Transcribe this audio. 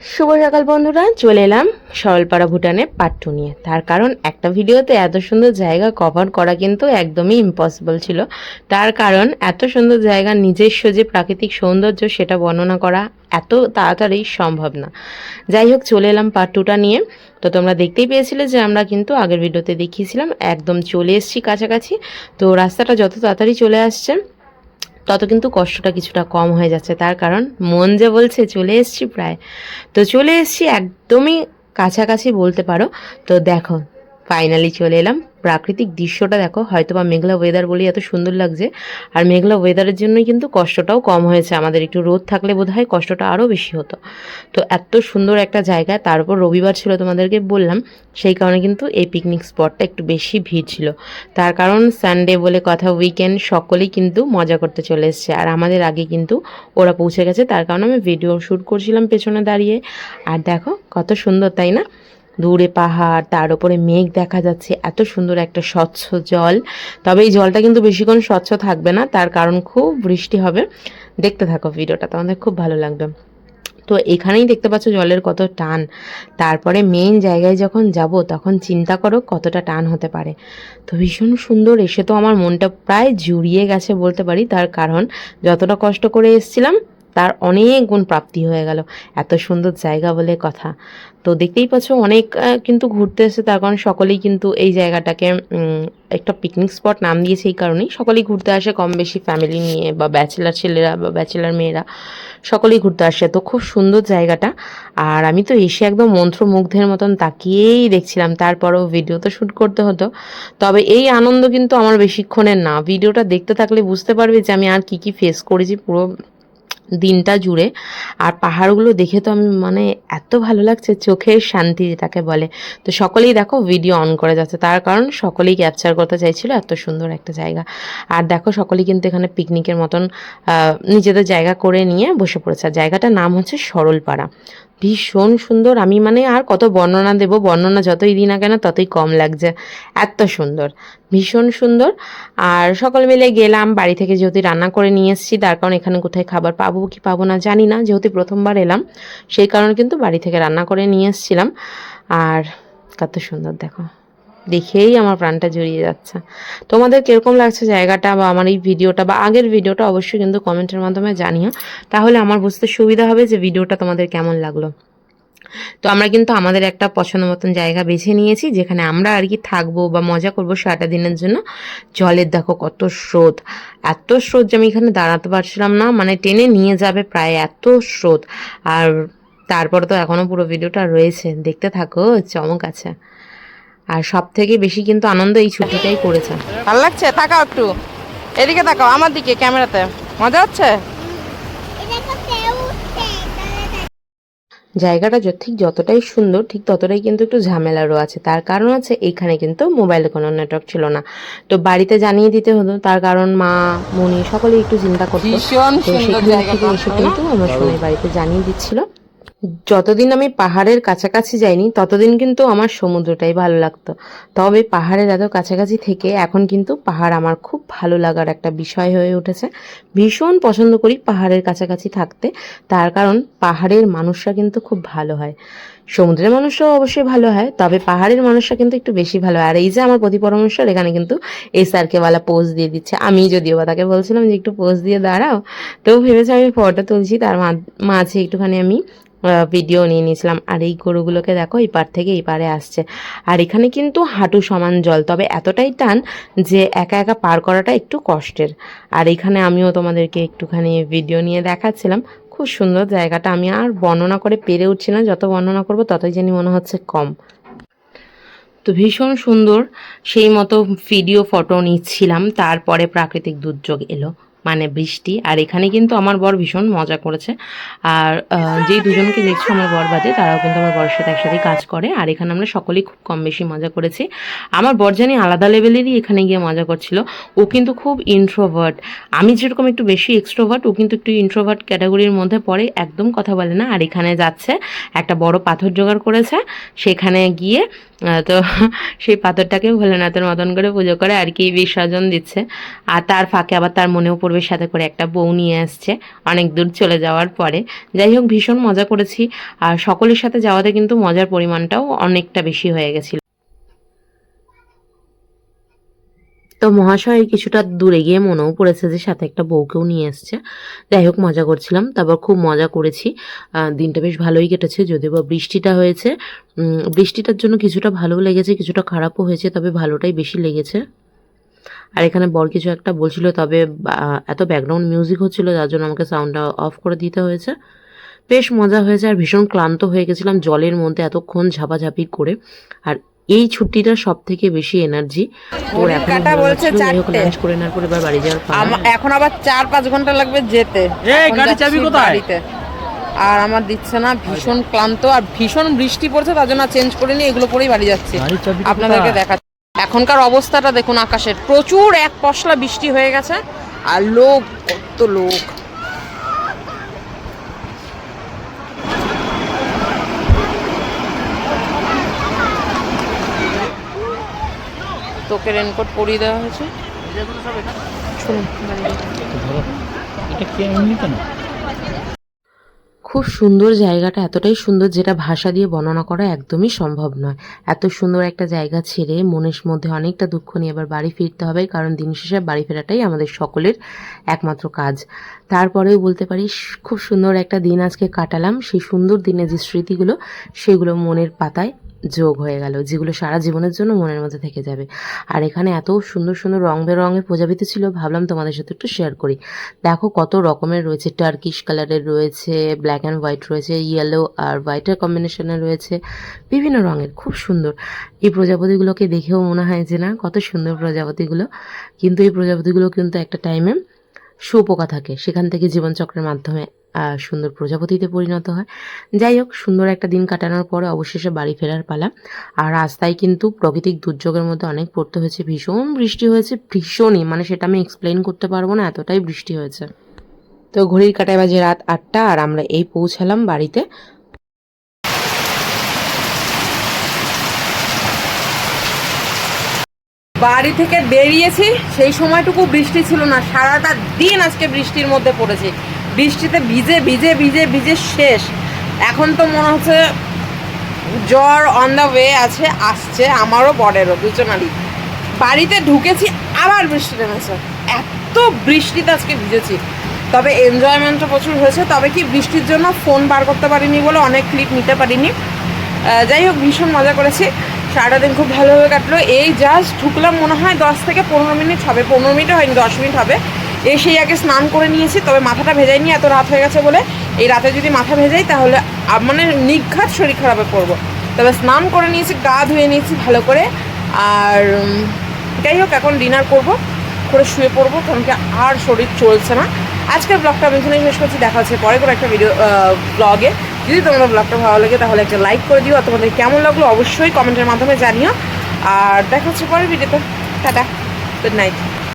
শুভ সকাল বন্ধুরা, চলে এলাম সরলপাড়া ভুটানে পার্ট 2 নিয়ে। তার কারণ একটা ভিডিওতে এত সুন্দর জায়গা কভার করা কিন্তু একদমই ইম্পসিবল ছিল। তার কারণ এত সুন্দর জায়গা, নিজস্ব যে প্রাকৃতিক সৌন্দর্য সেটা বর্ণনা করা এত তাড়াতাড়ি সম্ভব না। যাই হোক, চলে এলাম পার্ট 2টা নিয়ে। তো তোমরা দেখতেই পেয়েছিলে যে আমরা কিন্তু আগের ভিডিওতে দেখিয়েছিলাম একদম চলে এসেছি কাছাকাছি। তো রাস্তাটা যত তাড়াতাড়ি চলে আসছে তত কিন্তু কষ্টটা কিছুটা কম হয়ে যাচ্ছে। তার কারণ মন যে বলছে চলে এসেছি প্রায়, তো চলে এসেছি একদমই কাছাকাছি বলতে পারো। তো দেখো, ফাইনালি চলে এলাম। প্রাকৃতিক দৃশ্যটা দেখো, হয়তো বা মেঘলা ওয়েদার বলে এত সুন্দর লাগছে। আর মেঘলা ওয়েদারের জন্যই কিন্তু কষ্টটাও কম হয়েছে আমাদের। একটু রোদ থাকলে বোধহয় কষ্টটা আরও বেশি হতো। তো এত সুন্দর একটা জায়গা, তার উপর রবিবার ছিল তোমাদেরকে বললাম, সেই কারণে কিন্তু এই পিকনিক স্পটটা একটু বেশি ভিড় ছিল। তার কারণ সানডে বলে কথা, উইকেন্ড, সকলেই কিন্তু মজা করতে চলে এসছে। আর আমাদের আগে কিন্তু ওরা পৌঁছে গেছে, তার কারণে আমি ভিডিও শ্যুট করছিলাম পেছনে দাঁড়িয়ে। আর দেখো কত সুন্দর, তাই না? দূরে পাহাড়, তার উপরে মেঘ দেখা যাচ্ছে, এত সুন্দর একটা স্বচ্ছ জল। তবে এই জলটা কিন্তু বেশিক্ষণ স্বচ্ছ থাকবে না, তার কারণ খুব বৃষ্টি হবে। দেখতে থাকো ভিডিওটা, তোমাদের খুব ভালো লাগবে। তো এখানেই দেখতে পাচ্ছ জলের কত টান। তারপরে মেইন জায়গায় যখন যাব তখন চিন্তা করো কতটা টান হতে পারে। তো ভীষণ সুন্দর, এসে তো আমার মনটা প্রায় জুড়িয়ে গেছে বলতে পারি। তার কারণ যতটা কষ্ট করে এসেছিলাম তার অনেক গুণ প্রাপ্তি হয়ে গেল। এত সুন্দর জায়গা বলে কথা। তো দেখতেই পাচ্ছ অনেক কিন্তু ঘুরতে এসে, তার কারণ সকলেই কিন্তু এই জায়গাটাকে একটা পিকনিক স্পট নাম দিয়েছে এই কারণেই। সকলেই ঘুরতে আসে কম বেশি, ফ্যামিলি নিয়ে বা ব্যাচেলার ছেলেরা বা ব্যাচেলার মেয়েরা সকলেই ঘুরতে আসে। তো খুব সুন্দর জায়গাটা। আর আমি তো এসে একদম মন্ত্রমুগ্ধের মতন তাকিয়েই দেখছিলাম। তারপরেও ভিডিও তো শ্যুট করতে হতো। তবে এই আনন্দ কিন্তু আমার বেশিক্ষণের না। ভিডিওটা দেখতে থাকলে বুঝতে পারবে যে আমি আর কি ফেস করেছি পুরো দিনটা জুড়ে। আর পাহাড়গুলো দেখে তো আমি মানে এত ভালো লাগছে, চোখের শান্তি যেটাকে বলে। তো সকলেই দেখো ভিডিও অন করে যাচ্ছে, তার কারণ সকলেই ক্যাপচার করতে চাইছিল এত সুন্দর একটা জায়গা। আর দেখো সকলেই কিন্তু এখানে পিকনিকের মতন নিজেদের জায়গা করে নিয়ে বসে পড়েছে। আর জায়গাটার নাম হচ্ছে সরলপাড়া। ভীষণ সুন্দর। আমি মানে আর কত বর্ণনা দেব, বর্ণনা যতই দিই না কেন ততই কম লাগছে, এত সুন্দর, ভীষণ সুন্দর। আর সকল মিলে গেলাম, বাড়ি থেকে যেহেতু রান্না করে নিয়ে এসেছি, তার কারণ এখানে কোথায় খাবার পাবো কি পাবো না জানি না, যেহেতু প্রথমবার এলাম সেই কারণে কিন্তু বাড়ি থেকে রান্না করে নিয়ে এসেছিলাম। আর কত সুন্দর দেখো, দেখেই আমার প্রাণটা জুড়িয়ে যাচ্ছে। তোমাদের কিরকম লাগছে জায়গাটা বা আমার এই ভিডিওটা বা আগের ভিডিওটা অবশ্যই কিন্তু কমেন্টের মাধ্যমে জানিও, তাহলে আমার বুঝতে সুবিধা হবে যে ভিডিওটা তোমাদের কেমন লাগলো। তো আমরা কিন্তু আমাদের একটা পছন্দ মতন জায়গা বেছে নিয়েছি, যেখানে আমরা আর কি থাকবো বা মজা করবো সারাটা দিনের জন্য। জলের দেখো কত স্রোত, এত স্রোত যে আমি এখানে দাঁড়াতে পারছিলাম না, মানে টেনে নিয়ে যাবে প্রায়, এত স্রোত। আর তারপরে তো এখনো পুরো ভিডিওটা রয়েছে, দেখতে থাকো, চমক আছে। আর সব থেকে বেশি কিন্তু আনন্দ এই ছুটিটাই করেছে। ভালো লাগছে? তাকাও একটু, এদিকে তাকাও, আমার দিকে ক্যামেরাতে। মজা হচ্ছে? জায়গাটা ঠিক যতটাই সুন্দর ঠিক ততটাই কিন্তু একটু ঝামেলারও আছে। তার কারণ আছে, এইখানে কিন্তু মোবাইলে কোনো নেটওয়ার্ক ছিল না। তো বাড়িতে জানিয়ে দিতে হতো, তার কারণ মা মনি সকলেই একটু চিন্তা করতো। ভীষণ তো সুন্দর সেখান থেকে জায়গাটা, এসে তাই না? কিন্তু আমার সোনাই বাড়িতে জানিয়ে দিচ্ছিল। যতদিন আমি পাহাড়ের কাছাকাছি যাইনি ততদিন কিন্তু আমার সমুদ্রটাই ভালো লাগতো। তবে পাহাড়ের এত কাছাকাছি থেকে এখন কিন্তু পাহাড় আমার খুব ভালো লাগার একটা বিষয় হয়ে উঠেছে। ভীষণ পছন্দ করি পাহাড়ের কাছাকাছি থাকতে, তার কারণ পাহাড়ের মানুষরা কিন্তু খুব ভালো হয়। সমুদ্রের মানুষরাও অবশ্যই ভালো হয়, তবে পাহাড়ের মানুষরা কিন্তু একটু বেশি ভালো হয়। আর এই যে আমার প্রতি পরামর্শ এখানে কিন্তু এসআরকে ওয়ালা পোজ দিয়ে দিচ্ছে। আমি যদিও বা তাকে বলছিলাম যে একটু পোজ দিয়ে দাঁড়াও, তো ভেবেছে আমি ফটো তুলছি, তার মাঝে একটুখানি আমি ভিডিও নিয়ে নিয়েছিলাম। আর এই গরুগুলোকে দেখো এই পার থেকে এই পারে আসছে। আর এখানে কিন্তু হাঁটু সমান জল, তবে এতটাই টান যে একা একা পার করাটা একটু কষ্টের। আর এখানে আমিও তোমাদেরকে একটুখানি ভিডিও নিয়ে দেখাচ্ছিলাম। খুব সুন্দর জায়গাটা, আমি আর বর্ণনা করে পেরে উঠছি না, যত বর্ণনা করবো ততই জানি মনে হচ্ছে কম। তো ভীষণ সুন্দর সেই মতো ভিডিও ফটো নিচ্ছিলাম। তারপরে প্রাকৃতিক দুর্যোগ এলো, মানে বৃষ্টি। আর এখানে কিন্তু আমার বর ভীষণ মজা করেছে। আর যেই দুজনকে দেখছো আমার বর বাদে, তারাও কিন্তু আমার বরের সাথে একসাথেই কাজ করে। আর এখানে আমরা সকলেই খুব কম বেশি মজা করেছি। আমার বর জানি আলাদা লেভেলেরই এখানে গিয়ে মজা করছিল। ও কিন্তু খুব ইন্ট্রোভার্ট, আমি যেরকম একটু বেশি এক্সট্রোভার্ট, ও কিন্তু একটু ইন্ট্রোভার্ট ক্যাটাগরির মধ্যে পড়ে, একদম কথা বলে না। আর এখানে যাচ্ছে একটা বড় পাথর জোগাড় করেছে, সেখানে গিয়ে তো সেই পাথরটাকে ভোলেনাথের মতন করে পুজো করে আর কি বিসর্জন দিচ্ছে। আর তার ফাঁকে আবার তার মনেও পড়বে সাথে করে একটা বউ নিয়ে আসছে অনেক দূর চলে যাওয়ার পরে। যাই হোক, ভীষণ মজা করেছি। আর সকলের সাথে যাওয়াতে কিন্তু মজার পরিমাণটাও অনেকটা বেশি হয়ে গেছিল। তো মহাশয় কিছুটা দূরে গিয়ে মনেও পড়েছে যে সাথে একটা বউকেও নিয়ে এসছে। যাই হোক, মজা করছিলাম, তারপর খুব মজা করেছি। দিনটা বেশ ভালোই কেটেছে, যদিও বা বৃষ্টিটা হয়েছে। বৃষ্টিটার জন্য কিছুটা ভালোও লেগেছে, কিছুটা খারাপও হয়েছে, তবে ভালোটাই বেশি লেগেছে। আর এখানে বর কিছু একটা বলছিল, তবে এত ব্যাকগ্রাউন্ড মিউজিক হচ্ছিল যার জন্য আমাকে সাউন্ডটা অফ করে দিতে হয়েছে। বেশ মজা হয়েছে, আর ভীষণ ক্লান্ত হয়ে গেছিলাম জলের মধ্যে এতক্ষণ ঝাপাঝাপি করে। আর এই ছুটিটা সব থেকে বেশি এনার্জি ওর এখন বলছে লাঞ্চ করে নেওয়ার পরে এবার বাড়ি যাওয়ার পালা। এখন আবার 4-5 ঘন্টা লাগবে যেতে। গাড়ি চাবি কোথায়? আর আমার দিচ্ছে না, ভীষণ ক্লান্ত আর ভীষণ বৃষ্টি পড়ছে, তার জন্য চেঞ্জ করে নিয়ে এগুলো পরেই বাড়ি যাচ্ছি। আপনাদেরকে দেখাচ্ছি এখনকার অবস্থাটা দেখুন আকাশের, প্রচুর এক পশলা বৃষ্টি হয়ে গেছে আর লোক, কত লোক। তোকে রেনকোট পরিয়ে দেওয়া হয়েছে। খুব সুন্দর জায়গাটা, এতটাই সুন্দর যেটা ভাষা দিয়ে বর্ণনা করা একদমই সম্ভব নয়। এত সুন্দর একটা জায়গা ছেড়ে মনের মধ্যে অনেকটা দুঃখ নিয়ে এবার বাড়ি ফিরতে হবে, কারণ দিন শেষে বাড়ি ফেরাটাই আমাদের সকলের একমাত্র কাজ। তারপরেও বলতে পারি খুব সুন্দর একটা দিন আজকে কাটালাম। সেই সুন্দর দিনে যে স্মৃতিগুলো, সেগুলো মনের পাতায় যোগ হয়ে গেল, যেগুলো সারা জীবনের জন্য মনের মধ্যে থেকে যাবে। আর এখানে এত সুন্দর সুন্দর রং বেরঙের প্রজাপতি ছিল, ভাবলাম তোমাদের সাথে একটু শেয়ার করি। দেখো কত রকমের রয়েছে, টার্কিশ কালারের রয়েছে, ব্ল্যাক অ্যান্ড হোয়াইট রয়েছে, ইয়েলো আর হোয়াইটের কম্বিনেশনে রয়েছে, বিভিন্ন রঙের, খুব সুন্দর। এই প্রজাপতিগুলোকে দেখেও মনে হয় যে না, কত সুন্দর প্রজাপতিগুলো। কিন্তু এই প্রজাপতিগুলো কিন্তু একটা টাইমে শুঁয়োপোকা থাকে, সেখান থেকে জীবনচক্রের মাধ্যমে সুন্দর প্রজাপতিতে পরিণত হয়। যাই হোক, সুন্দর একটা দিন কাটানোর পরে অবশেষে বাড়ি ফেরার পালা। আর রাস্তায় কিন্তু প্রাকৃতিক দুর্যোগের মধ্যে অনেক পড়তে হয়েছে, ভীষণ বৃষ্টি হয়েছে, ভীষণই, মানে সেটা আমি এক্সপ্লেন করতে পারবো না, এতটাই বৃষ্টি হয়েছে। তো ঘড়ির কাঁটায় বাজে রাত 8টা, আর আমরা এই পৌঁছালাম বাড়িতে। বাড়ি থেকে বেরিয়েছি সেই সময়টুকু বৃষ্টি ছিল না, সারাটা দিন আজকে বৃষ্টির মধ্যে পড়েছি। বৃষ্টিতে ভিজে ভিজে ভিজে ভিজে শেষ। এখন তো মনে হচ্ছে জ্বর অন দ্য ওয়ে আসছে আমারও বরেরও, দুজনারই। বাড়িতে ঢুকেছি আবার বৃষ্টি নেমেছে, এত বৃষ্টিতে আজকে ভিজেছি। তবে এনজয়মেন্টও প্রচুর হয়েছে, তবে কি বৃষ্টির জন্য ফোন বার করতে পারিনি বলে অনেক ক্লিপ নিতে পারিনি। যাই হোক, ভীষণ মজা করেছি, সারাটা দিন খুব ভালোভাবে কাটলো। এই জাস্ট ঢুকলাম, মনে হয় 10 থেকে 15 মিনিট হবে, 15 মিনিটও হয়নি, 10 মিনিট হবে। এসেই আগে স্নান করে নিয়েছি, তবে মাথাটা ভেজাইনি, এত রাত হয়ে গেছে বলে। এই রাতে যদি মাথা ভেজাই তাহলে মানে নিঘাত শরীর খারাপে পড়বো। তবে স্নান করে নিয়েছি, গা ধুয়ে নিয়েছি ভালো করে। আর যাই হোক, এখন ডিনার করবো, করে শুয়ে পড়বো, কারণ কি আর শরীর চলছে না। আজকের ব্লগটা আমি এখানেই শেষ করছি, দেখা হচ্ছে পরে কোনো একটা ভিডিও ব্লগে। যদি তোমাদের ব্লগটা ভালো লাগে তাহলে একটা লাইক করে দিও, আর তোমাদের কেমন লাগলো অবশ্যই কমেন্টের মাধ্যমে জানিও। আর দেখা হচ্ছে পরের ভিডিওতে। Tata, good night.